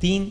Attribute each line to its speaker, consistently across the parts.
Speaker 1: 3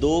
Speaker 2: 2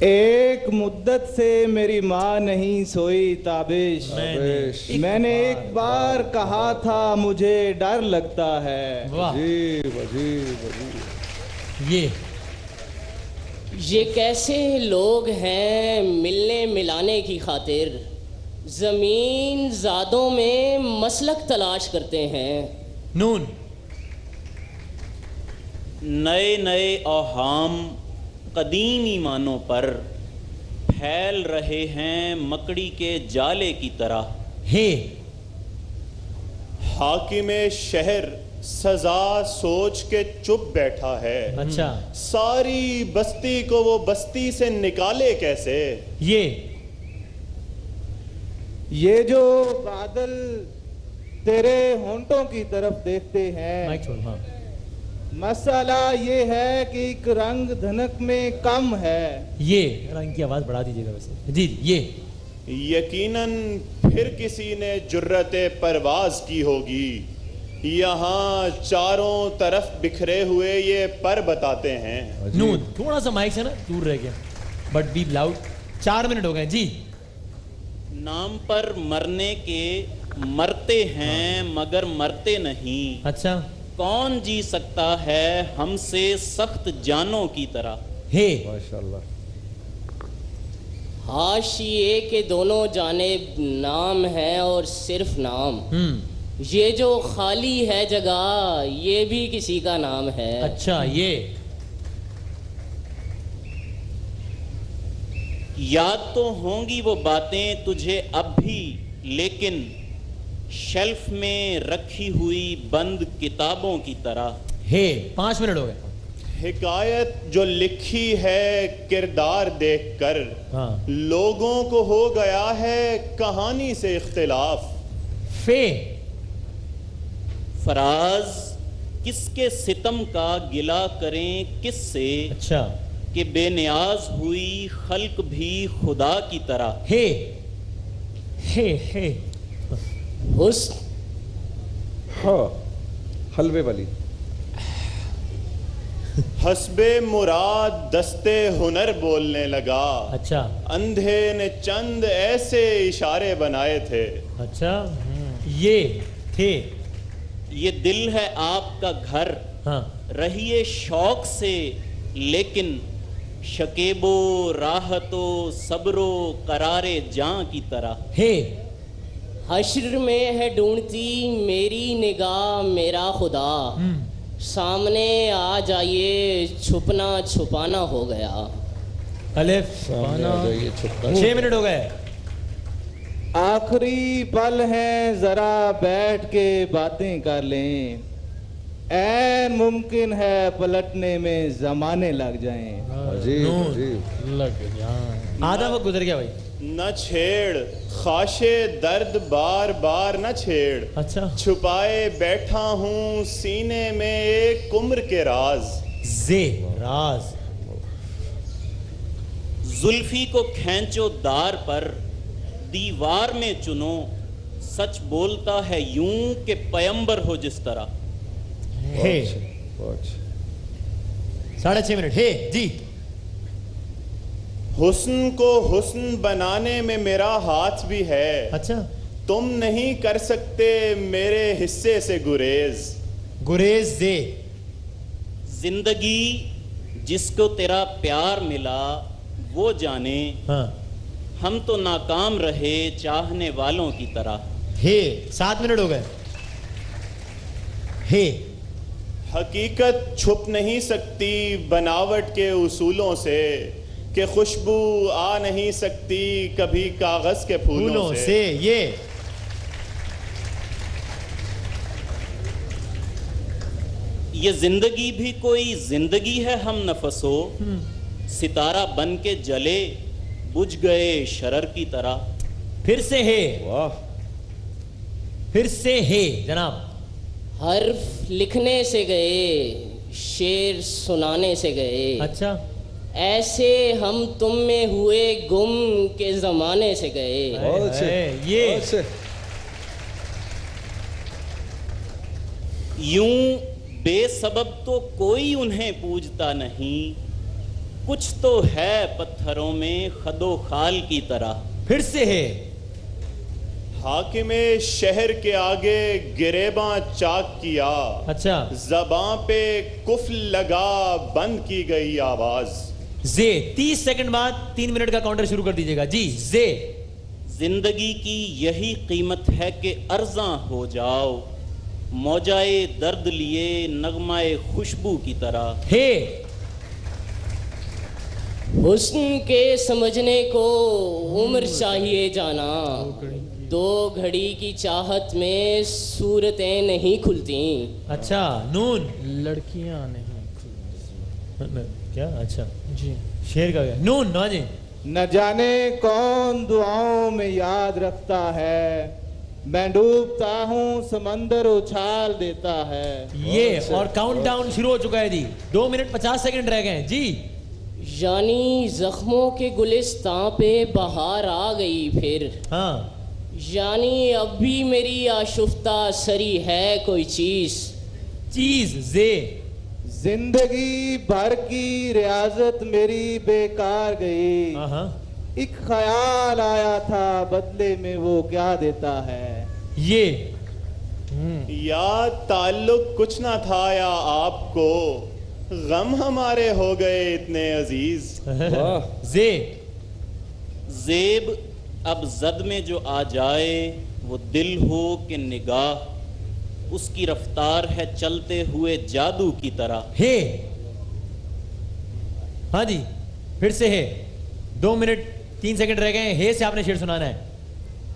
Speaker 3: ایک مدت سے میری ماں نہیں سوئی تابش، میں نے ایک بار کہا تھا مجھے ڈر لگتا ہے۔
Speaker 1: واہ
Speaker 4: عجیب عجیب عجیب۔
Speaker 5: یہ کیسے لوگ ہیں ملنے ملانے کی خاطر زمین زادوں میں مسلک تلاش کرتے ہیں۔
Speaker 1: نون
Speaker 2: نئے نئے اوہام قدیم ایمانوں پر پھیل رہے ہیں مکڑی کے جالے کی طرح۔
Speaker 1: ہے
Speaker 6: حاکم شہر سزا سوچ کے چپ بیٹھا ہے،
Speaker 1: اچھا
Speaker 6: ساری بستی کو وہ بستی سے نکالے کیسے؟
Speaker 3: یہ جو بادل تیرے ہونٹوں کی طرف دیکھتے ہیں،
Speaker 1: مائک چھوڑ، ہاں
Speaker 3: مسئلہ یہ ہے کہ ایک رنگ دھنک میں کم ہے۔
Speaker 1: یہ رنگ کی آواز بڑھا دیجیے گا ویسے، جی یہ
Speaker 6: یقیناً پھر کسی نے جرت پرواز کی ہوگی، یہاں چاروں طرف بکھرے ہوئے یہ پر بتاتے ہیں۔
Speaker 1: نون تھوڑا سا مائک سے نا دور رہ گیا، بٹ بی لاؤڈ۔ 4 منٹ ہو گئے جی۔
Speaker 2: نام پر مرنے کے مرتے ہیں مگر مرتے نہیں،
Speaker 1: اچھا
Speaker 2: کون جی سکتا ہے ہم سے سخت جانوں کی طرح۔
Speaker 1: ہے
Speaker 4: ماشاءاللہ۔
Speaker 5: حاشیے کے دونوں جانب نام ہے اور صرف نام، یہ جو خالی ہے جگہ یہ بھی کسی کا نام ہے۔
Speaker 1: اچھا یہ
Speaker 2: یاد تو ہوں گی وہ باتیں تجھے اب بھی، لیکن شیلف میں رکھی ہوئی بند کتابوں کی طرح۔
Speaker 1: ہے 5 منٹ ہو گئے۔
Speaker 6: حکایت جو لکھی ہے کردار دیکھ کر،
Speaker 1: ہاں
Speaker 6: لوگوں کو ہو گیا ہے کہانی سے اختلاف۔
Speaker 1: فے
Speaker 2: فراز کس کے ستم کا گلہ کریں کس سے،
Speaker 1: اچھا
Speaker 2: کہ بے نیاز ہوئی خلق بھی خدا کی طرح۔
Speaker 1: ہے
Speaker 5: حسن
Speaker 4: ہاں حلوے والی۔
Speaker 6: حسب مراد دستے ہنر بولنے لگا،
Speaker 1: اچھا
Speaker 6: اندھے نے چند ایسے اشارے بنائے تھے۔
Speaker 1: اچھا یہ تھے۔
Speaker 2: یہ دل ہے آپ کا گھر،
Speaker 1: ہاں
Speaker 2: رہیے شوق سے لیکن شکیب و راحت و صبر و قرار جاں کی طرح۔
Speaker 1: ہے
Speaker 5: حشر میں ہے ڈھونڈتی میری نگاہ میرا خدا، سامنے آ جائیے چھپنا چھپانا ہو گیا۔
Speaker 1: الف
Speaker 4: سامنے آ جائیے چھپا۔
Speaker 1: 6 منٹ ہو گئے۔
Speaker 3: آخری پل ہیں ذرا بیٹھ کے باتیں کر لیں، عین ممکن ہے پلٹنے میں زمانے لگ جائیں۔
Speaker 4: عجیب عجیب۔
Speaker 1: آدھا وقت گزر گیا بھائی۔
Speaker 6: نہ چھیڑ خاشے درد بار بار نہ چھیڑ،
Speaker 1: اچھا
Speaker 6: چھپائے بیٹھا ہوں سینے میں ایک عمر کے راز۔
Speaker 1: زے راز۔
Speaker 2: زلفی کو کھینچو دار پر دیوار میں چنو، سچ بولتا ہے یوں کہ پیمبر ہو جس طرح۔
Speaker 1: ہے
Speaker 4: واچ۔
Speaker 1: 6.5 منٹ۔ ہے جی۔
Speaker 6: حسن کو حسن بنانے میں میرا ہاتھ بھی ہے،
Speaker 1: اچھا
Speaker 6: تم نہیں کر سکتے میرے حصے سے گریز۔
Speaker 1: گریز دے۔
Speaker 2: زندگی جس کو تیرا پیار ملا وہ جانے،
Speaker 1: ہاں
Speaker 2: ہم تو ناکام رہے چاہنے والوں کی طرح۔
Speaker 1: ہے 7 منٹ ہو گئے۔ ہے
Speaker 6: حقیقت چھپ نہیں سکتی بناوٹ کے اصولوں سے، کہ خوشبو آ نہیں سکتی کبھی کاغذ کے پھولوں سے۔
Speaker 1: یہ
Speaker 2: یہ زندگی بھی کوئی زندگی ہے ہم نفسو، ستارہ بن کے جلے بجھ گئے شرر کی طرح۔
Speaker 1: پھر سے ہے،
Speaker 4: واہ
Speaker 1: پھر سے ہے جناب۔
Speaker 5: حرف لکھنے سے گئے شعر سنانے سے گئے،
Speaker 1: اچھا
Speaker 5: ایسے ہم تم میں ہوئے گم کے زمانے سے گئے۔
Speaker 4: بہت اچھے
Speaker 1: یہ
Speaker 4: بہت اچھے۔
Speaker 2: یوں بے سبب تو کوئی انہیں پوجتا نہیں، کچھ تو ہے پتھروں میں خد و خال کی طرح.
Speaker 1: پھر سے ہے.
Speaker 6: حاکم شہر کے آگے گریباں چاک کیا,
Speaker 1: اچھا.
Speaker 6: زباں پہ قفل لگا بند کی گئی آواز.
Speaker 1: زے 30 سیکنڈ بعد 3 منٹ کا کاؤنٹر شروع کر دیجئے گا. جی زے.
Speaker 2: زندگی کی یہی قیمت ہے کہ ارزاں ہو جاؤ, موجائے درد لیے نغمہ خوشبو کی طرح.
Speaker 1: ہے.
Speaker 5: حسن کے سمجھنے کو عمر چاہیے جانا, 2 گھڑی کی چاہت میں صورتیں نہیں کھلتی.
Speaker 1: اچھا. نون.
Speaker 7: لڑکیاں نہیں
Speaker 1: کیا؟ اچھا
Speaker 7: جی
Speaker 1: شیر کا گیا. نون. نا جی.
Speaker 3: نہ جانے کون دعاؤں میں یاد رکھتا ہے, میں ڈوبتا ہوں سمندر اچھال دیتا ہے.
Speaker 1: یہ اور کاؤنٹ ڈاؤن شروع ہو چکا ہے جی. 2 منٹ 50 سیکنڈ رہ گئے. جی.
Speaker 5: یعنی زخموں کے گلستان پہ بہار آ گئی پھر.
Speaker 1: ہاں.
Speaker 5: یعنی اب بھی میری آشفتہ سری ہے کوئی چیز.
Speaker 1: چیز. زے.
Speaker 3: زندگی بھر کی ریاضت میری بیکار گئی, ایک خیال آیا تھا بدلے میں وہ کیا دیتا ہے.
Speaker 1: یہ.
Speaker 6: یا تعلق کچھ نہ تھا یا آپ کو, غم ہمارے ہو گئے اتنے عزیز.
Speaker 1: زے.
Speaker 2: زیب اب زد میں جو آ جائے وہ دل ہو کہ نگاہ, اس کی رفتار ہے چلتے ہوئے جادو کی طرح.
Speaker 1: ہے. ہاں جی پھر سے ہے. 2 منٹ 3 سیکنڈ رہ گئے. ہے سے آپ نے شعر سنانا ہے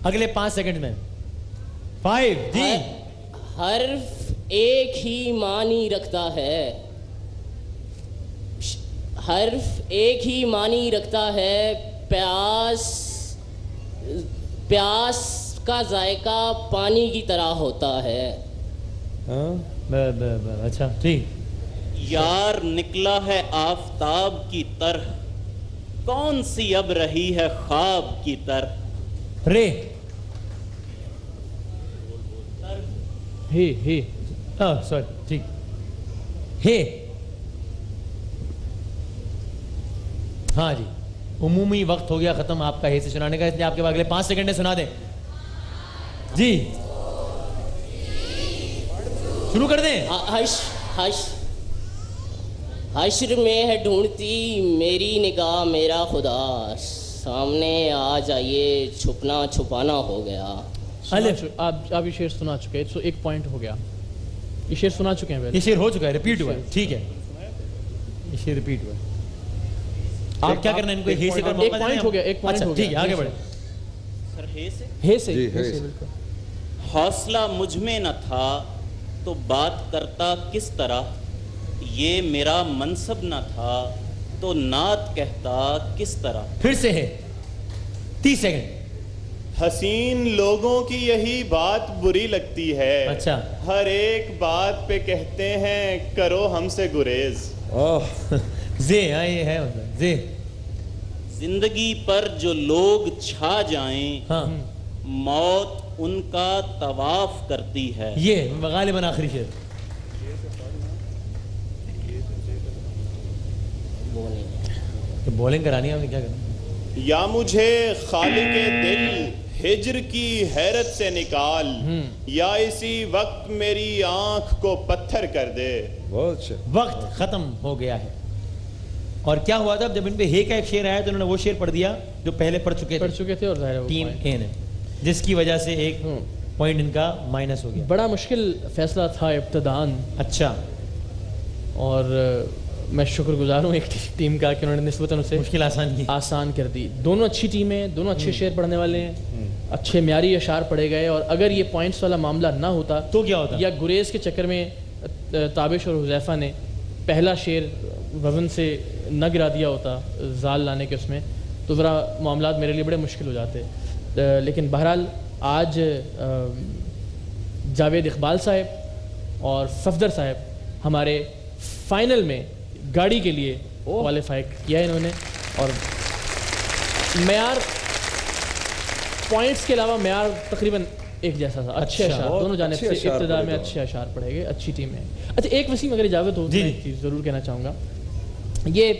Speaker 1: اگلے 5 سیکنڈ میں. 5. جی.
Speaker 5: حرف ایک ہی معنی رکھتا ہے, حرف ایک ہی معنی رکھتا ہے, پیاس کا ذائقہ پانی کی طرح ہوتا ہے.
Speaker 1: اچھا ٹھیک.
Speaker 2: یار نکلا ہے آفتاب کی طرح, کون سی اب رہی ہے خواب کی طرح.
Speaker 1: رے.
Speaker 7: ہی
Speaker 1: سوری ٹھیک. ہے. ہاں جی عمومی وقت ہو گیا ختم آپ کا ہے سے سنانے کا, اس لیے آپ کے اگلے 5 سیکنڈ میں سنا دیں. جی شروع کر دیں.
Speaker 5: حشر میں ہے ڈھونڈتی میری نگاہ میرا خدا, سامنے آ جائیے چھپنا چھپانا ہو گیا.
Speaker 7: آپ یہ شعر سنا چکے ہیں, 1 پوائنٹ ہو گیا. یہ شعر سنا چکے ہیں.
Speaker 1: یہ شعر ہو چکا ہے, ریپیٹ ہوا ہے. ٹھیک ہے یہ شعر ریپیٹ ہوا ہے. آپ کیا کرنا ہے ان کو ہی سے کر موقع دینا.
Speaker 7: 1 پوائنٹ ہو گیا. 1 پوائنٹ ہو گیا.
Speaker 1: ٹھیک ہے آگے بڑھیں.
Speaker 2: سر ہے سے.
Speaker 7: ہے سے.
Speaker 2: حوصلہ مجھ میں نہ تھا تو بات کرتا کس طرح, یہ میرا منصب نہ تھا تو نعت کہتا کس طرح.
Speaker 1: پھر سے ہے 30 سیکنڈ.
Speaker 6: حسین لوگوں کی یہی بات بری لگتی ہے,
Speaker 1: اچھا.
Speaker 6: ہر ایک بات پہ کہتے ہیں کرو ہم سے گریز.
Speaker 1: زے. ہاں یہ ہے زے.
Speaker 2: زندگی پر جو لوگ چھا جائیں,
Speaker 1: ہاں
Speaker 2: موت ان کا طواف کرتی ہے.
Speaker 1: یہ غالباً آخری شعر. بولنگ کرانی ہے آپ نے, کیا کرنا.
Speaker 6: یا مجھے خالق دل ہجر کی حیرت سے نکال, یا اسی وقت میری آنکھ کو پتھر کر دے.
Speaker 4: بہت اچھا.
Speaker 1: وقت ختم ہو گیا ہے. اور کیا ہوا تھا جب ان پہ ہے کا ایک شعر آیا تو انہوں نے وہ شعر پڑھ دیا جو پہلے پڑھ چکے تھے
Speaker 7: اور ظاہر ہے
Speaker 1: ٹیم اے نے, جس کی وجہ سے 1 پوائنٹ ان کا مائنس ہو گیا.
Speaker 7: بڑا مشکل فیصلہ تھا ابتدان.
Speaker 1: اچھا.
Speaker 7: اور میں شکر گزار ہوں ایک ٹیم کا کہ انہوں نے نسبتاً اسے
Speaker 1: مشکل آسان
Speaker 7: کر دی. دونوں اچھی ٹیمیں, دونوں اچھے شعر پڑھنے والے ہیں, اچھے معیاری اشعار پڑھے گئے. اور اگر یہ پوائنٹس والا معاملہ نہ ہوتا
Speaker 1: تو کیا ہوتا,
Speaker 7: یا گریز کے چکر میں تابش اور حذیفہ نے پہلا شعر وزن سے نہ گرا دیا ہوتا زال لانے کے اس میں, تو ذرا معاملات میرے لیے بڑے مشکل ہو جاتے. لیکن بہرحال آج جاوید اقبال صاحب اور صفدر صاحب ہمارے فائنل میں گاڑی کے لیے کوالیفائی کیا ہے انہوں نے. اور معیار پوائنٹس کے علاوہ معیار تقریباً ایک جیسا تھا. اچھے اشعار دونوں جانب سے ابتدا میں اچھے اشعار پڑھے گئے, اچھی ٹیم ہے. اچھا ایک وسیم اگر اجازت ہو تو ایک چیز ضرور کہنا چاہوں گا. یہ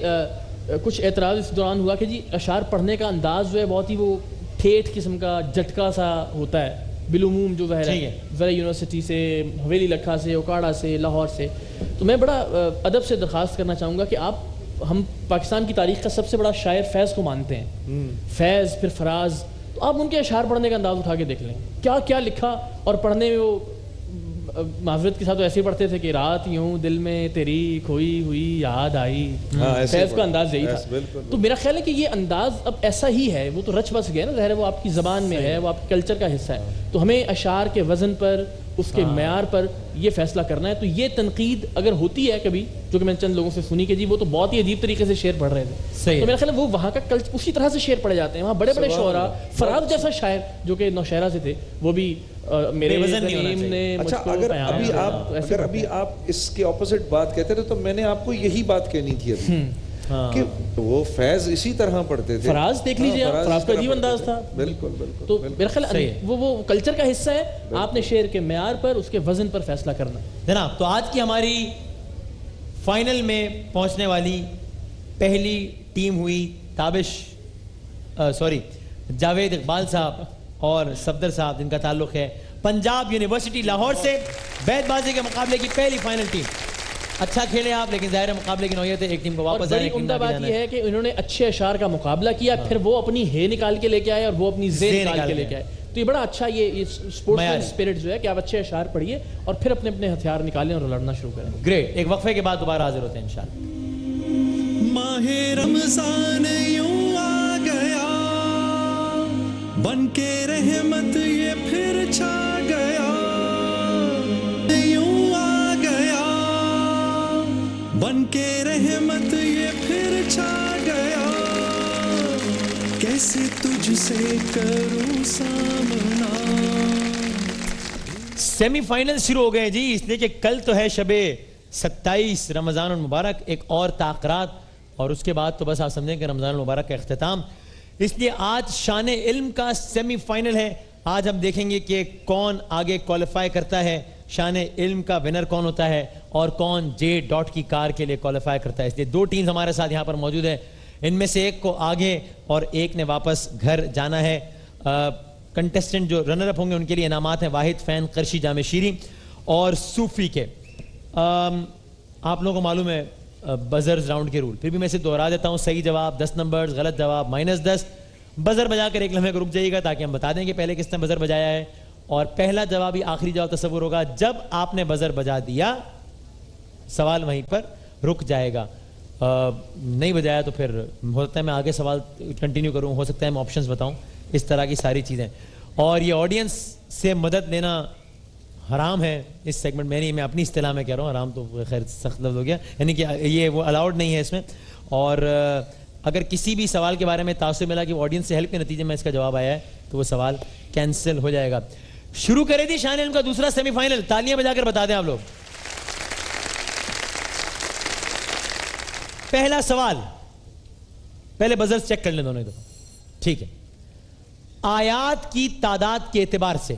Speaker 7: کچھ اعتراض اس دوران ہوا کہ جی اشعار پڑھنے کا انداز جو ہے بہت ہی وہ ٹھیٹھ قسم کا جھٹکا سا ہوتا ہے بالعموم جو ظاہر ہے ذرا یونیورسٹی سے حویلی لکھا سے اوکاڑا سے لاہور سے. تو میں بڑا ادب سے درخواست کرنا چاہوں گا کہ ہم پاکستان کی تاریخ کا سب سے بڑا شاعر فیض کو مانتے ہیں, فیض پھر فراز, تو آپ ان کے اشعار پڑھنے کا انداز اٹھا کے دیکھ لیں کیا کیا لکھا, اور پڑھنے میں وہ معذرت کے ساتھ تو ایسے ہی پڑھتے تھے کہ رات یوں دل میں تیری کھوئی ہوئی یاد آئی, فیض کا انداز یہی تھا. تو میرا خیال ہے کہ یہ انداز اب ایسا ہی ہے, وہ تو رچ بس گیا نا, ظاہر ہے وہ آپ کی زبان میں ہے, وہ آپ کے کلچر کا حصہ ہے, تو ہمیں اشعار کے وزن پر اس کے معیار پر یہ فیصلہ کرنا ہے. تو یہ تنقید اگر ہوتی ہے کبھی, جو کہ میں چند لوگوں سے سنی کہ جی وہ تو بہت ہی عجیب طریقے سے شعر پڑھ رہے تھے, تو میرا خیال ہے وہ وہاں کا کلچر اسی طرح سے شعر پڑھے جاتے ہیں. وہاں بڑے بڑے شعراء, فراز جیسا شاعر جو کہ نوشہرہ سے تھے, وہ بھی میرے زمین نے
Speaker 4: اچھا اگر ابھی آپ اس کے اپوزٹ بات کہتے تھے تو میں نے آپ کو یہی بات کہنی تھی ابھی کہ وہ فیض اسی طرح پڑھتے تھے.
Speaker 7: فراز دیکھ لیجیے, فراز کا عجیب انداز تھا.
Speaker 4: بالکل بالکل.
Speaker 7: تو میرا خیال وہ کلچر کا حصہ ہے, آپ نے شعر کے معیار پر اس کے وزن پر فیصلہ کرنا
Speaker 1: جناب. تو آج کی ہماری فائنل میں پہنچنے والی پہلی ٹیم ہوئی تابش جاوید اقبال صاحب اور صفدر صاحب, جن کا تعلق ہے پنجاب یونیورسٹی لاہور سے. بیت بازی کے مقابلے کی پہلی فائنل ٹیم. اچھا کھیلے آپ, لیکن ظاہر مقابلے کی نوعیت ہے, ایک ٹیم کو واپس آنے.
Speaker 7: عمدہ بات یہ ہے کہ انہوں نے اچھے اشعار کا مقابلہ کیا, پھر وہ اپنی ہے نکال کے لے کے آئے اور وہ اپنی زے نکال کے لے کے آئے. تو یہ بڑا اچھا یہ اسپورٹس اسپرٹ جو ہے کہ آپ اچھے اشعار پڑھیے اور پھر اپنے اپنے ہتھیار نکالیں اور لڑنا شروع کریں.
Speaker 1: گریٹ. ایک وقفے کے بعد دوبارہ حاضر ہوتے ہیں انشاءاللہ.
Speaker 8: ماہ رمضان یوں آ گیا, بن کے رحمت یہ پھر چھا گیا, یوں آ گیا بن کے رحمت یہ پھر چھا گیا, کیسے تجھ سے کروں سامنا.
Speaker 1: سیمی فائنل شروع ہو گئے جی, اس لیے کہ کل تو ہے شب 27 رمضان المبارک, ایک اور تاخیرات, اور اس کے بعد تو بس آپ سمجھیں کہ رمضان المبارک کا اختتام. اس لیے آج شان علم کا سیمی فائنل ہے. آج ہم دیکھیں گے کہ کون آگے کوالیفائی کرتا ہے, شان علم کا ونر کون ہوتا ہے, اور کون جے ڈاٹ کی کار کے لیے کوالیفائی کرتا ہے. اس لیے دو ٹیمز ہمارے ساتھ یہاں پر موجود ہیں, ان میں سے ایک کو آگے اور ایک نے واپس گھر جانا ہے. کنٹیسٹنٹ جو رنر اپ ہوں گے ان کے لیے انعامات ہیں واحد فین قرشی جامع شیری اور صوفی کے. آپ لوگوں کو معلوم ہے بزرز راؤنڈ کے رول, پھر بھی میں اسے دہرا دیتا ہوں. صحیح جواب 10 نمبرز, غلط جواب -10. بزر بجا کر ایک لمحے کو رک جائیے گا تاکہ ہم بتا دیں کہ پہلے کس نے بزر بجایا ہے, اور پہلا جواب ہی آخری جواب تصور ہوگا. جب آپ نے بزر بجا دیا سوال وہیں پر رک جائے گا. نہیں بجایا تو پھر ہو سکتا ہے میں آگے سوال کنٹینیو کروں, ہو سکتا ہے میں آپشنز بتاؤں, اس طرح کی ساری چیزیں. اور یہ آڈینس سے مدد لینا حرام ہے اس سیگمنٹ میں, نہیں میں اپنی اصطلاح میں کہہ رہا ہوں, حرام تو خیر سخت لفظ ہو گیا, یعنی کہ یہ وہ الاؤڈ نہیں ہے اس میں. اور اگر کسی بھی سوال کے بارے میں تاثر ملا کہ وہ آڈینس سے ہیلپ کے نتیجے میں اس کا جواب آیا ہے تو وہ سوال کینسل ہو جائے گا. شروع کرے تھی شان علم کا دوسرا سیمی فائنل. تالیاں بجا کر بتا دیں آپ لوگ. پہلا سوال, پہلے بزرز چیک کر لیں دونوں دفعہ, ٹھیک ہے. آیات کی تعداد کے اعتبار سے,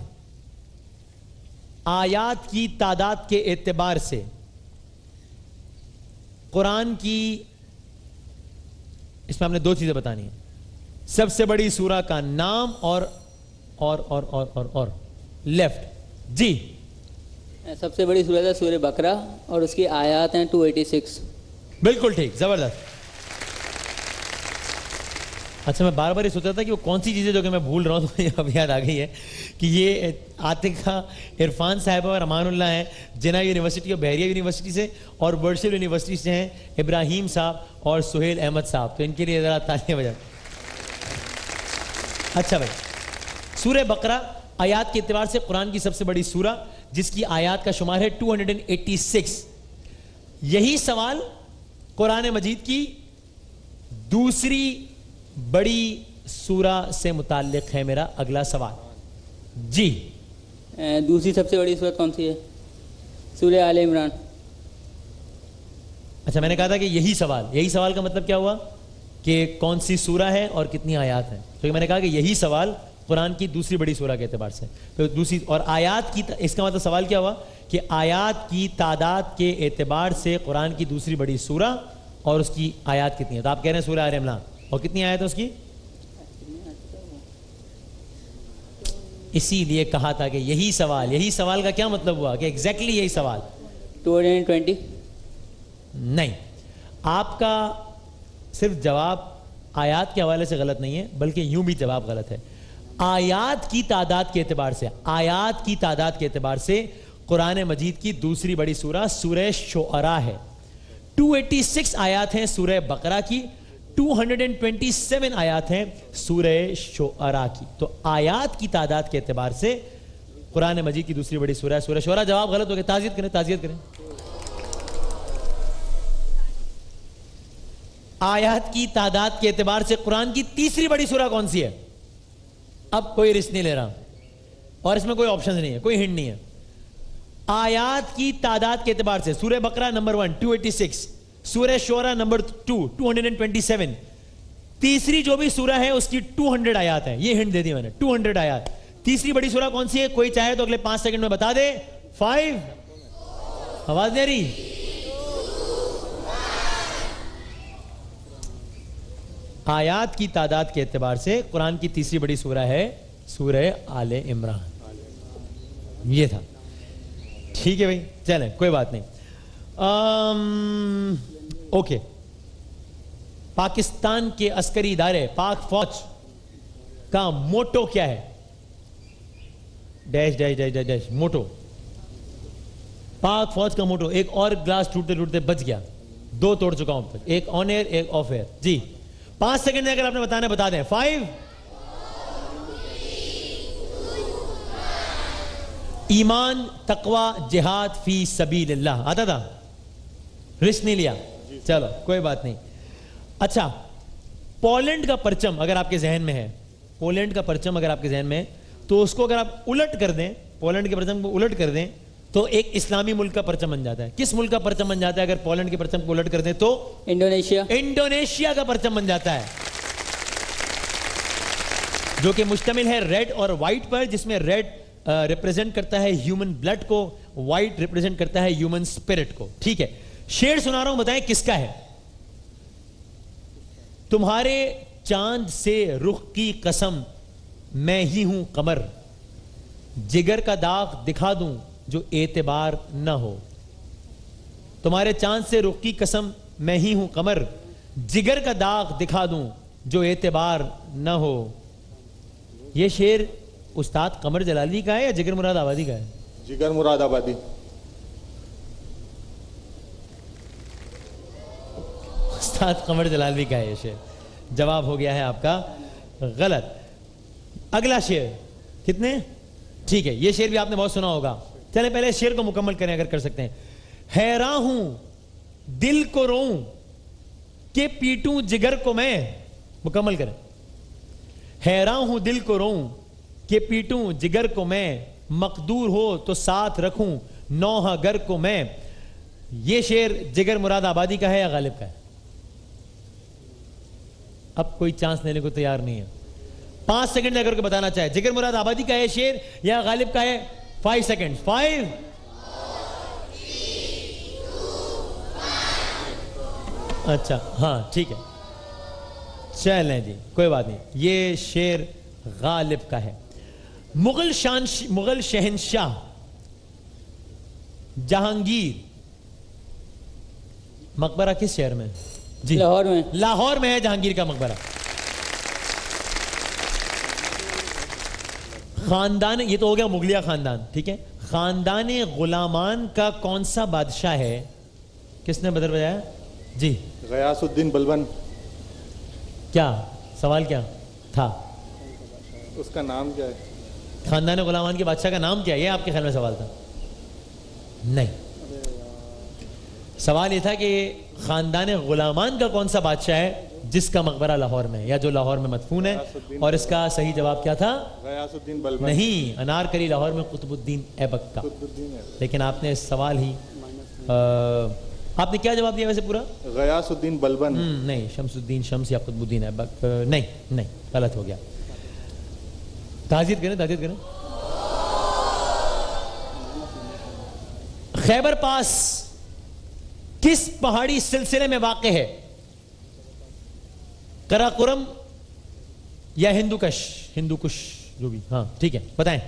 Speaker 1: آیات کی تعداد کے اعتبار سے قرآن کی, اس میں ہم نے دو چیزیں بتانی ہیں. سب سے بڑی سورہ کا نام اور لیفٹ جی.
Speaker 9: سب سے بڑی سورہ ہے سورہ بقرہ اور اس کی آیات ہیں 286.
Speaker 1: بالکل ٹھیک, زبردست. اچھا میں بار بار یہ سوچ رہا تھا کہ وہ کون سی چیزیں جو کہ میں بھول رہا ہوں, تو اب یاد آ گئی ہے کہ یہ عاطقہ عرفان صاحبہ اور امان اللہ ہیں جناح یونیورسٹی اور بحریہ یونیورسٹی سے, اور ورچوئل یونیورسٹی سے ہیں ابراہیم صاحب اور سہیل احمد صاحب. تو ان کے لیے ذرا تالیاں بجائیں. اچھا بھائی, سورہ بقرہ آیات کے اعتبار سے قرآن کی سب سے بڑی سورہ, جس کی آیات کا شمار ہے 286. یہی سوال قرآن مجید کی دوسری بڑی سورہ سے متعلق ہے. میرا اگلا سوال جی.
Speaker 9: دوسری سب سے بڑی سورت کون سی ہے؟ سورہ آل عمران.
Speaker 1: اچھا میں نے کہا تھا کہ یہی سوال کا مطلب کیا ہوا کہ کون سی سورہ ہے اور کتنی آیات ہیں, تو میں نے کہا کہ یہی سوال قرآن کی دوسری بڑی سورہ کے اعتبار سے. تو دوسری اور آیات کی, اس کا مطلب سوال کیا ہوا کہ آیات کی تعداد کے اعتبار سے قرآن کی دوسری بڑی سورہ اور اس کی آیات کتنی ہیں؟ تو آپ کہہ رہے ہیں سورہ آل عمران، اور کتنی آیت ہے اس کی؟ اسی لیے کہا تھا کہ یہی سوال کا کیا مطلب ہوا کہ ایگزیکٹلی یہی سوال
Speaker 9: 220
Speaker 1: نہیں. آپ کا صرف جواب آیات کے حوالے سے غلط نہیں ہے بلکہ یوں بھی جواب غلط ہے. آیات کی تعداد کے اعتبار سے قرآن مجید کی دوسری بڑی سورہ سورہ شعراء ہے. 286 آیات ہیں سورہ بقرہ کی، 227 آیات ہیں سورہ شعراء کی. تو آیات کی تعداد کے اعتبار سے قرآن مجید کی دوسری بڑی سورہ ہے سورہ شعراء. جواب غلط ہو گیا، تعزیت کریں. آیات کی تعداد کے اعتبار سے قرآن کی تیسری بڑی سورہ کون سی ہے؟ اب کوئی رسک نہیں لے رہا اور اس میں کوئی آپشن نہیں ہے، کوئی ہنٹ نہیں ہے. آیات کی تعداد کے اعتبار سے سورہ بقرہ نمبر 1 286، سورہ شعراء نمبر 2 227، تیسری جو بھی سورہ ہے اس کی 200 آیات ہیں. یہ ہنٹ دے دی میں نے، 200 آیات. تیسری بڑی سورہ کون سی ہے؟ کوئی چاہے تو اگلے 5 سیکنڈ میں بتا دے. 5 آواز نہیں رہی. آیات کی تعداد کے اعتبار سے قرآن کی تیسری بڑی سورہ ہے سورہ آل عمران. یہ تھا. ٹھیک ہے بھائی، چلیں کوئی بات نہیں. اوکے. پاکستان کے عسکری ادارے پاک فوج کا موٹو کیا ہے؟ Dash dash dash dash motto. پاک فوج کا موٹو. ایک اور گلاس ٹوٹتے ٹوٹتے بچ گیا، 2 توڑ چکا ہوں اب تک، ایک آن ایئر ایک آف ایئر. جی 5 سیکنڈ میں اگر آپ نے بتانا بتا دیں. 5 ایمان، تقوی، جہاد فی سبیل اللہ. آتا تھا؟ رسک نہیں لیا؟ چلو کوئی بات نہیں. اچھا، پولینڈ کا پرچم اگر آپ کے ذہن میں ہے، پولینڈ کا پرچم اگر آپ کے ذہن میں ہے تو اس کو اگر آپ الٹ کر دیں، پولینڈ کے پرچم کو الٹ کر دیں تو ایک اسلامی ملک کا پرچم بن جاتا ہے. کس ملک کا پرچم بن جاتا ہے اگر پولینڈ کے پرچم کو الٹ کر دیں تو؟ انڈونیشیا کا پرچم بن جاتا ہے، جو کہ مشتمل ہے ریڈ اور وائٹ پر، جس میں ریڈ ریپریزنٹ کرتا ہے ہیومن بلڈ کو، وائٹ ریپریزنٹ کرتا ہے ہیومن سپیرٹ کو. ٹھیک ہے، شعر سنا رہا ہوں، بتائیں کس کا ہے؟ تمہارے چاند سے رخ کی قسم میں ہی ہوں قمر، جگر کا داغ دکھا دوں جو اعتبار نہ ہو. تمہارے چاند سے رخ کی قسم میں ہی ہوں قمر، جگر کا داغ دکھا دوں جو اعتبار نہ ہو. یہ شعر استاد قمر جلالی کا ہے یا جگر مراد آبادی کا ہے؟
Speaker 10: جگر مراد آبادی.
Speaker 1: استاد قمر جلالی کا ہے یہ شعر. جواب ہو گیا ہے آپ کا غلط. اگلا شعر کتنے؟ ٹھیک ہے، یہ شعر بھی آپ نے بہت سنا ہوگا. چلیں پہلے شعر کو مکمل کریں اگر کر سکتے ہیں. حیراں ہوں دل کو روؤں کہ پیٹوں جگر کو میں. مکمل کریں. حیراں ہوں دل کو روؤں کہ پیٹوں جگر کو میں، مقدور ہو تو ساتھ رکھوں نوحہ گر کو میں. یہ شعر جگر مراد آبادی کا ہے یا غالب کا ہے؟ اب کوئی چانس لینے کو تیار نہیں ہے. 5 سیکنڈ اگر کوئی بتانا چاہے جگر مراد آبادی کا ہے شعر یا غالب کا ہے؟ 5 سیکنڈ. 5 اچھا ہاں ٹھیک ہے، چلیں جی کوئی بات نہیں. یہ شعر غالب کا ہے. مغل شہنشاہ جہانگیر مقبرہ کس شہر میں؟ جی
Speaker 9: لاہور میں.
Speaker 1: لاہور میں ہے جہانگیر کا مقبرہ. خاندان، یہ تو ہو گیا مغلیہ خاندان، ٹھیک ہے. خاندان غلامان کا کون سا بادشاہ ہے؟ کس نے بدر بجایا؟ جی
Speaker 10: غیاث الدین بلبن.
Speaker 1: کیا سوال کیا تھا؟
Speaker 10: اس کا نام کیا ہے؟
Speaker 1: خاندان غلامان کے بادشاہ کا نام کیا ہے؟ یہ آپ کے خیال میں سوال تھا؟ نہیں، سوال یہ تھا کہ خاندان غلامان کا کون سا بادشاہ ہے جس کا مقبرہ لاہور میں ہے یا جو لاہور میں مدفون ہے. اور اس کا صحیح جواب کیا تھا؟
Speaker 10: غیاث الدین بلبن.
Speaker 1: نہیں، انارکلی لاہور میں قطب الدین ایبک کا. لیکن آپ نے سوال ہی آپ نے کیا جواب دیا ویسے پورا؟
Speaker 10: غیاث الدین بلبن.
Speaker 1: نہیں، شمس الدین شمس یا قطب الدین ایبک. نہیں غلط ہو گیا. تعزیت کریں. خیبر پاس کس پہاڑی سلسلے میں واقع ہے؟ قراقرم یا ہندوکش جو بھی، ہاں ٹھیک ہے بتائیں.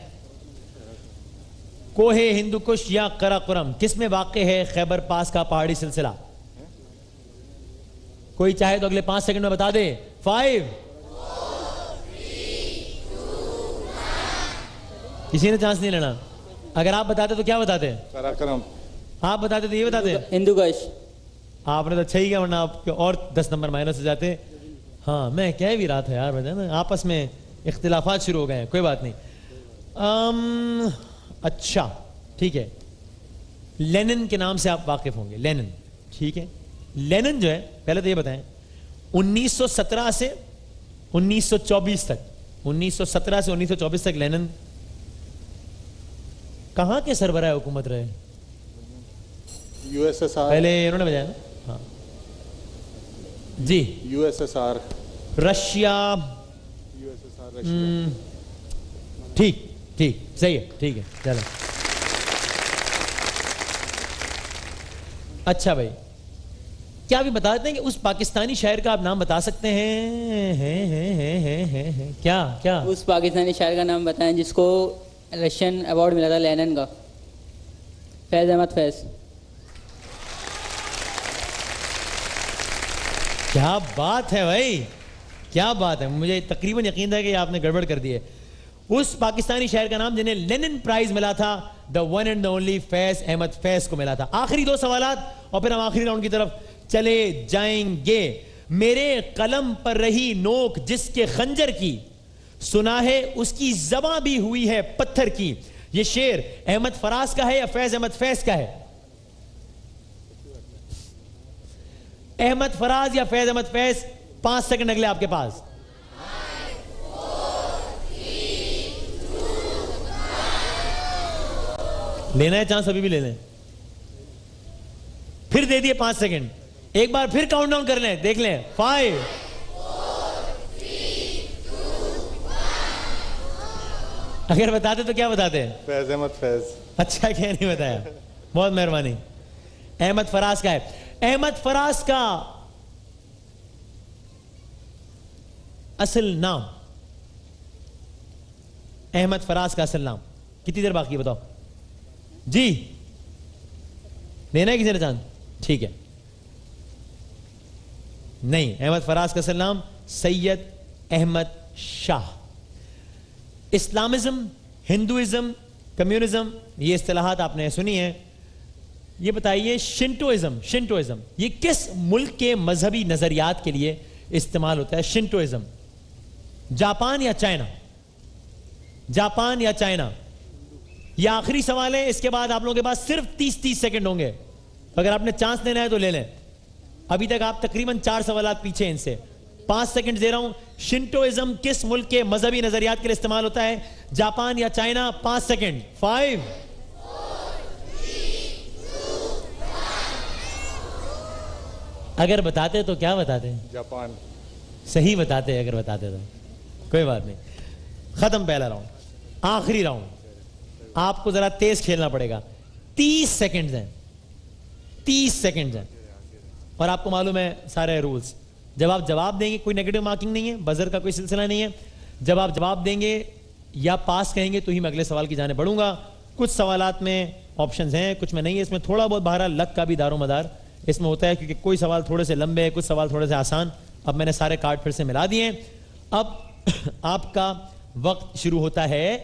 Speaker 1: کوہ ہندوکش یا قراقرم کس میں واقع ہے خیبر پاس کا پہاڑی سلسلہ؟ کوئی چاہے تو اگلے 5 سیکنڈ میں بتا دے. 5 کسی نے چانس نہیں لینا. اگر آپ بتاتے تو کیا بتاتے؟
Speaker 10: قراقرم.
Speaker 1: آپ بتاتے تو یہ بتاتے
Speaker 9: ہندوکش.
Speaker 1: آپ نے تو اچھا ہی کیا، ورنہ آپ کے اور 10 نمبر مائنس ہو جاتے. ہاں میں کہہ بھی رہا تھا یار، آپس میں اختلافات شروع ہو گئے ہیں، کوئی بات نہیں. اچھا ٹھیک ہے، لینن کے نام سے آپ واقف ہوں گے. لینن، ٹھیک ہے. لینن جو ہے، پہلے تو یہ بتائیں 1917 سے 1924 تک 1917 سے 1924 تک لینن کہاں کے سربراہ حکومت رہے؟
Speaker 10: USSR.
Speaker 1: پہلے انہوں نے بجایا نا. ہاں جی.
Speaker 10: USSR.
Speaker 1: رشیا. ٹھیک ٹھیک صحیح ہے، ٹھیک ہے چلو. اچھا بھائی، کیا بھی بتاتے ہیں کہ اس پاکستانی شاعر کا آپ نام بتا سکتے ہیں؟ کیا
Speaker 9: اس پاکستانی شاعر کا نام بتائیں جس کو رشین ایوارڈ ملا تھا لینن کا. فیض احمد فیض.
Speaker 1: کیا بات ہے بھائی، کیا بات ہے. مجھے تقریباً یقین تھا کہ آپ نے گڑبڑ کر دی ہے. اس پاکستانی شاعر کا نام جنہیں لینن پرائز ملا تھا، the one and the only فیض احمد فیض کو ملا تھا. آخری 2 سوالات اور پھر ہم آخری راؤنڈ کی طرف چلے جائیں گے. میرے قلم پر رہی نوک جس کے خنجر کی، سنا ہے اس کی زباں بھی ہوئی ہے پتھر کی. یہ شعر احمد فراز کا ہے یا فیض احمد فیض کا ہے؟ احمد فراز یا فیض احمد فیض؟ 5 سیکنڈ اگلے آپ کے پاس. لینا ہے چانس؟ ابھی بھی لے لیں. پھر دے دیے 5 سیکنڈ. ایک بار پھر کاؤنٹ ڈاؤن کر لیں، دیکھ لیں. 5 اگر بتاتے تو کیا بتاتے؟
Speaker 10: فیض احمد فیض.
Speaker 1: اچھا کیا نہیں بتایا، بہت مہربانی. احمد فراز کا ہے. احمد فراز کا اصل نام، احمد فراز کا اصل نام. کتنی دیر باقی ہے بتاؤ جی؟ لینا ہے کسی نے چاند؟ ٹھیک ہے. نہیں، احمد فراز کا اصل نام سید Ahmad Shah. Islamism, Hinduism, communism, یہ اصطلاحات آپ نے سنی ہیں. یہ بتائیے شنٹوازم یہ کس ملک کے مذہبی نظریات کے لیے استعمال ہوتا ہے؟ شنٹوازم جاپان یا چائنا؟ جاپان یا چائنا؟ یہ آخری سوال ہے. اس کے بعد آپ لوگوں کے پاس صرف 30 سیکنڈ ہوں گے. اگر آپ نے چانس لینا ہے تو لے لیں. ابھی تک آپ تقریباً 4 سوالات پیچھے ان سے. 5 سیکنڈ دے رہا ہوں. شنٹوازم کس ملک کے مذہبی نظریات کے لیے استعمال ہوتا ہے؟ جاپان یا چائنا؟ 5 سیکنڈ. 5 اگر بتاتے تو کیا بتاتے؟
Speaker 10: جاپان.
Speaker 1: صحیح بتاتے اگر بتاتے تو کوئی بات نہیں. ختم پہلا راؤنڈ. آخری راؤنڈ آپ کو ذرا تیز کھیلنا پڑے گا. 30 سیکنڈز ہیں. 30 سیکنڈز ہیں اور آپ کو معلوم ہے سارے رولز. جب آپ جواب دیں گے کوئی نیگیٹو مارکنگ نہیں ہے، بزر کا کوئی سلسلہ نہیں ہے. جب آپ جواب دیں گے یا پاس کہیں گے تو ہی میں اگلے سوال کی جانب بڑھوں گا. کچھ سوالات میں آپشنز ہیں، کچھ میں نہیں ہے. اس میں تھوڑا بہت بہرحال لک کا بھی دار و مدار اس میں ہوتا ہے، کیونکہ کوئی سوال تھوڑے سے لمبے، کچھ سوال تھوڑے سے آسان. اب میں نے سارے کارڈ پھر سے ملا دیے. اب آپ کا وقت شروع ہوتا ہے.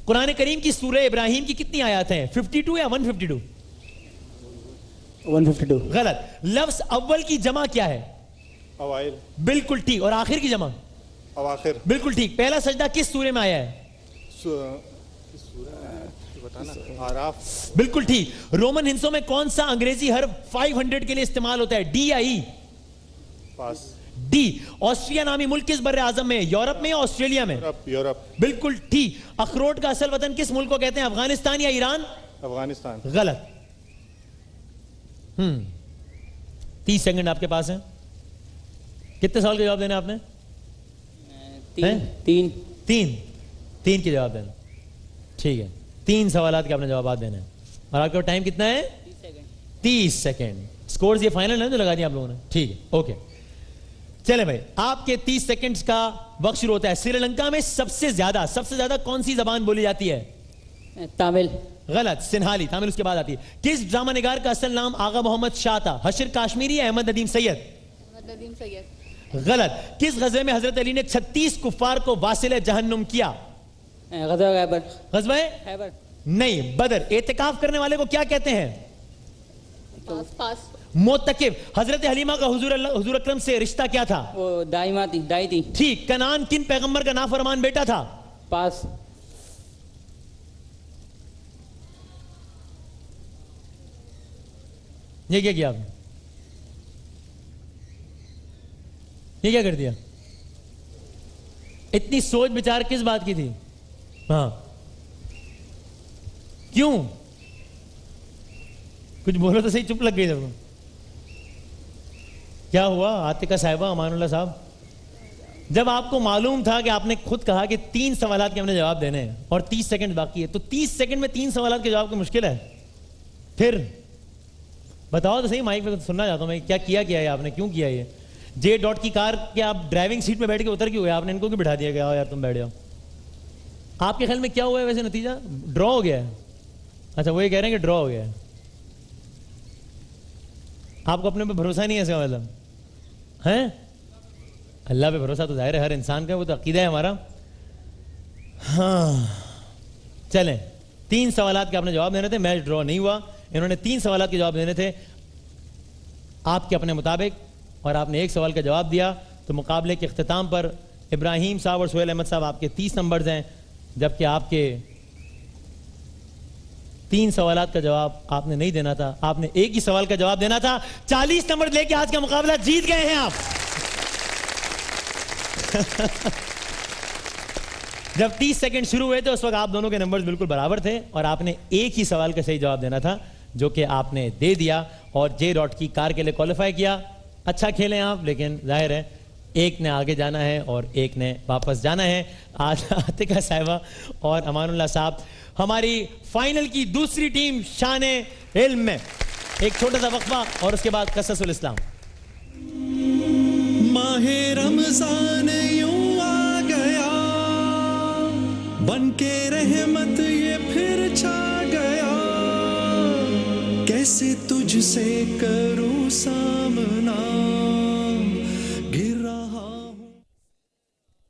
Speaker 1: قرآن کریم کی سورہ ابراہیم کی کتنی آیات ہیں؟ 52 یا 152؟
Speaker 9: 152.
Speaker 1: غلط. لفظ اول کی جمع کیا ہے؟
Speaker 10: اوائل.
Speaker 1: بالکل ٹھیک. اور آخر کی جمع؟
Speaker 10: اواخر.
Speaker 1: بالکل ٹھیک. پہلا سجدہ کس سورے میں آیا ہے؟
Speaker 10: آراف.
Speaker 1: بالکل ٹھیک. رومن ہندسوں میں کون سا انگریزی حرف 500 کے لیے استعمال ہوتا ہے؟ ڈی یا ای؟
Speaker 10: پاس.
Speaker 1: ڈی. آسٹریا نامی ملک کس بر اعظم میں؟ یورپ میں یا آسٹریلیا میں؟
Speaker 10: یورپ.
Speaker 1: بالکل ٹھیک. اخروٹ کا اصل وطن کس ملک کو کہتے ہیں؟ افغانستان یا ایران؟
Speaker 10: افغانستان.
Speaker 1: غلط. 30 سیکنڈ آپ کے پاس ہیں. کتنے سوال کا جواب دینا آپ نے؟ 3 کے جواب دینا. ٹھیک ہے. 3 سوالات کے آپ نے جوابات دینے ہیں. اور آپ کا ٹائم کتنا ہے؟ 30 سیکنڈ. سکورز یہ فائنل ہے جو لگا دیا آپ لوگوں نے, ٹھیک ہے, اوکے. چلے بھائی, آپ کے 30 سیکنڈز کا وقت شروع ہوتا ہے. سری لنکا میں سب سے زیادہ کون سی زبان بولی جاتی ہے؟
Speaker 9: تامل.
Speaker 1: غلط, سنہالی. تامل اس کے بعد آتی ہے. کس ڈرامہ نگار کا اصل نام آغا محمد شاہ تھا؟ حشر کاشمیری یا احمد ندیم سید؟
Speaker 11: احمد ندیم سید.
Speaker 1: غلط. کس غزوے میں حضرت علی نے 36 کفار کو واصل جہنم کیا؟
Speaker 9: غزوہ خیبر.
Speaker 1: غزوہ
Speaker 9: خیبر
Speaker 1: نہیں, بدر. اعتکاف کرنے والے کو کیا کہتے ہیں؟
Speaker 11: پاس.
Speaker 1: موتکف. حضرت حلیمہ کا حضور اکرم سے رشتہ کیا تھا؟
Speaker 9: وہ دائی تھی.
Speaker 1: ٹھیک. کنعان کن پیغمبر کا نافرمان بیٹا تھا؟
Speaker 9: پاس.
Speaker 1: یہ کیا کیا آپ نے؟ یہ کیا کر دیا؟ اتنی سوچ بچار کس بات کی تھی؟ ہاں, کیوں؟ کچھ بولو تو صحیح, چپ لگ گئی جب. کیا ہوا عاتقہ صاحبہ, امان اللہ صاحب؟ جب آپ کو معلوم تھا کہ آپ نے خود کہا کہ 3 سوالات کے ہم نے جواب دینے ہیں اور 30 سیکنڈ باقی ہے, تو 30 سیکنڈ میں 3 سوالات کے جواب کی مشکل ہے. پھر بتاؤ تو صحیح, مائک پہ سننا چاہتا ہوں میں, کیا ہے آپ نے, کیوں کیا یہ؟ جے ڈاٹ کی کار کے آپ ڈرائیونگ سیٹ میں بیٹھ کے اتر کیوں گئے؟ آپ نے ان کو کیوں بٹھا دیا گیا یار تم بیٹھ جاؤ؟ آپ کے خیال میں کیا ہوا ہے ویسے نتیجہ؟ ڈرا ہو گیا ہے. اچھا, وہ یہ کہہ رہے ہیں کہ ڈرا ہو گیا ہے. آپ کو اپنے پہ بھروسہ نہیں ہے اس کا مطلب ہے؟ اللہ پہ بھروسہ تو ظاہر ہے ہر انسان کا, وہ تو عقیدہ ہے ہمارا. ہاں چلیں, 3 سوالات کے آپ نے جواب دینے تھے, میچ ڈرا نہیں ہوا. انہوں نے 3 سوالات کے جواب دینے تھے آپ کے اپنے مطابق, اور آپ نے 1 سوال کا جواب دیا. تو مقابلے کے اختتام پر ابراہیم صاحب اور سہیل احمد صاحب آپ کے 30 نمبرز ہیں, جبکہ آپ کے 3 سوالات کا جواب آپ نے نہیں دینا تھا, آپ نے 1 ہی سوال کا جواب دینا تھا. 40 نمبر لے کے آج کا مقابلہ جیت گئے ہیں آپ. جب 30 سیکنڈ شروع ہوئے تھے اس وقت آپ دونوں کے نمبرز بالکل برابر تھے, اور آپ نے 1 ہی سوال کا صحیح جواب دینا تھا, جو کہ آپ نے دے دیا اور جے ڈاٹ کی کار کے لیے کوالیفائی کیا. اچھا کھیلیں آپ, لیکن ظاہر ہے ایک نے آگے جانا ہے اور ایک نے واپس جانا ہے. آج عاتقہ صاحبہ اور امان اللہ صاحب ہماری فائنل کی دوسری ٹیم شان علم میں. ایک چھوٹا سا وقفہ اور اس کے بعد قصص الاسلام.
Speaker 8: ماہ رمضان یوں آ گیا, بن کے رحمت یہ پھر چھا گیا, کیسے تجھ سے کروں سامنا,